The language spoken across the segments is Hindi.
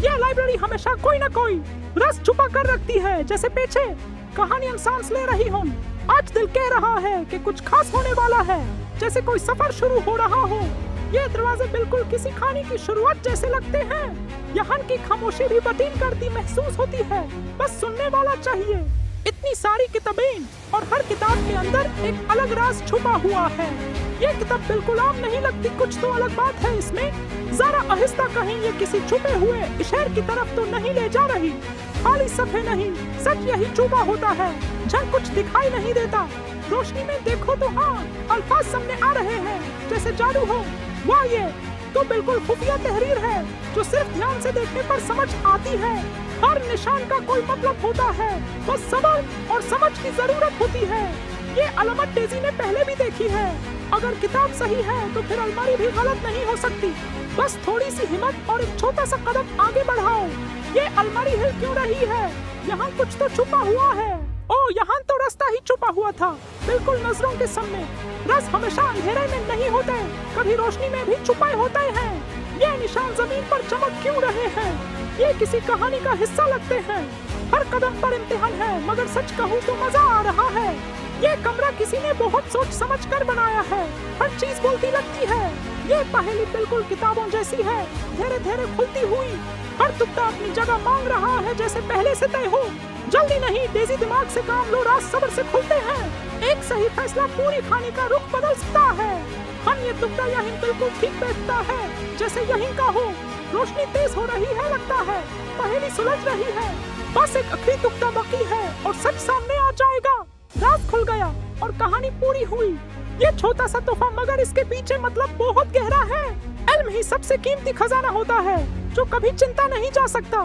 ये लाइब्रेरी हमेशा कोई न कोई रस छुपा कर रखती है, जैसे पीछे कहानियां सांस ले रही हों। आज दिल कह रहा है कि कुछ खास होने वाला है, जैसे कोई सफर शुरू हो रहा हो। ये दरवाजे बिल्कुल किसी कहानी की शुरुआत जैसे लगते हैं। यहाँ की खामोशी भी बदीन करती महसूस होती है, बस सुनने वाला चाहिए। इतनी सारी किताबें और हर किताब के अंदर एक अलग राज छुपा हुआ है। ये किताब बिल्कुल आम नहीं लगती, कुछ तो अलग बात है इसमें। जरा आहिस्ता कहीं ये किसी छुपे हुए इशारे की तरफ तो नहीं ले जा रही। खाली सफ़े नहीं, सच यही छुपा होता है, जहाँ कुछ दिखाई नहीं देता। रोशनी में देखो तो हाँ, अल्फाज सामने आ रहे हैं जैसे जादू हो। वाह, ये तो बिल्कुल खुफिया तहरीर है जो सिर्फ ध्यान से देखने पर समझ आती है। हर निशान का कोई मतलब होता है, बस सबर और समझ की जरूरत होती है। ये अलामत डेज़ी ने पहले भी देखी है। अगर किताब सही है तो फिर अलमारी भी गलत नहीं हो सकती। बस थोड़ी सी हिम्मत और एक छोटा सा कदम आगे बढ़ाओ। ये अलमारी हिल क्यों रही है? यहाँ कुछ तो छुपा हुआ है। ओह, यहाँ तो रास्ता ही छुपा हुआ था, बिल्कुल नजरों के सामने। रस हमेशा अंधेरे में नहीं होते, कभी रोशनी में भी छुपाए होते हैं। ये निशान जमीन पर चमक क्यों रहे हैं? ये किसी कहानी का हिस्सा लगते हैं। हर कदम पर इम्तिहान है, मगर सच कहूँ तो मजा आ रहा है। ये कमरा किसी ने बहुत सोच समझ कर बनाया है। हर चीज बोलती लगती है। ये पहेली बिल्कुल किताबों जैसी है, धीरे धीरे खुलती हुई। हर टुकड़ा अपनी जगह मांग रहा है, जैसे पहले से तय हो। जल्दी नहीं डेज़ी, दिमाग से काम लो, राज सब्र से खुलते हैं। एक सही फैसला पूरी कहानी का रुख बदल सकता है। हम ये टुकड़ा यहीं बिल्कुल ठीक बैठता है, जैसे यहीं का हो। रोशनी तेज हो रही है, लगता है पहेली सुलझ रही है। बस एक आखिरी टुकड़ा बाकी है और सच सामने आ जाएगा। राज खुल गया और कहानी पूरी हुई। ये छोटा सा तोहफा, मगर इसके पीछे मतलब बहुत गहरा है। इल्म ही सबसे कीमती खजाना होता है जो कभी चिंता नहीं जा सकता।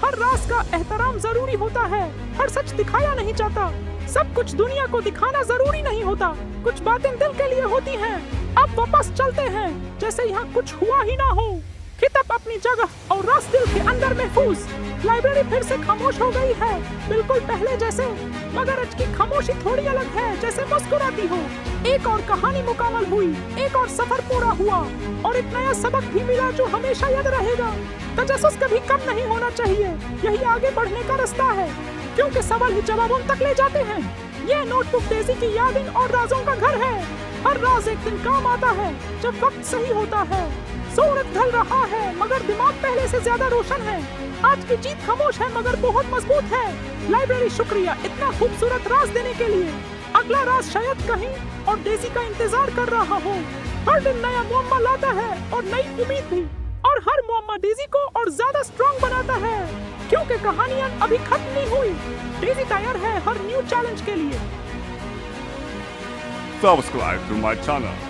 हर राज का एहतराम जरूरी होता है, हर सच दिखाया नहीं जाता। सब कुछ दुनिया को दिखाना जरूरी नहीं होता, कुछ बातें दिल के लिए होती हैं। अब वापस चलते हैं, जैसे यहाँ कुछ हुआ ही ना हो। किताब अपनी जगह और राज दिल के अंदर महफूज। लाइब्रेरी फिर से खामोश हो गई है, बिल्कुल पहले जैसे, मगर आज की खामोशी थोड़ी अलग है, जैसे मुस्कुराती हो। एक और कहानी मुकम्मल हुई, एक और सफर पूरा हुआ और एक नया सबक भी मिला जो हमेशा याद रहेगा। तजस्सुस कभी कम नहीं होना चाहिए, यही आगे बढ़ने का रास्ता है, क्योंकि सवाल ही जवाबों तक ले जाते हैं। ये नोटबुक डेज़ी की यादें और राजों का घर है। हर राज एक दिन काम आता है जब वक्त सही होता है। सूरज ढल रहा है, मगर दिमाग पहले से ज्यादा रोशन है। आज की जीत खामोश है, मगर बहुत मजबूत है। लाइब्रेरी शुक्रिया इतना खूबसूरत राज देने के लिए। अगला राज शायद कहीं और डेज़ी का इंतजार कर रहा हो। हर दिन नया मुअम्मा लाता है और नई उम्मीद भी, और हर मुअम्मा डेज़ी को और ज्यादा स्ट्रॉन्ग बनाता है, क्योंकि कहानियां अभी खत्म नहीं हुई। डेज़ी तैयार है हर न्यू चैलेंज के लिए। Subscribe to my channel.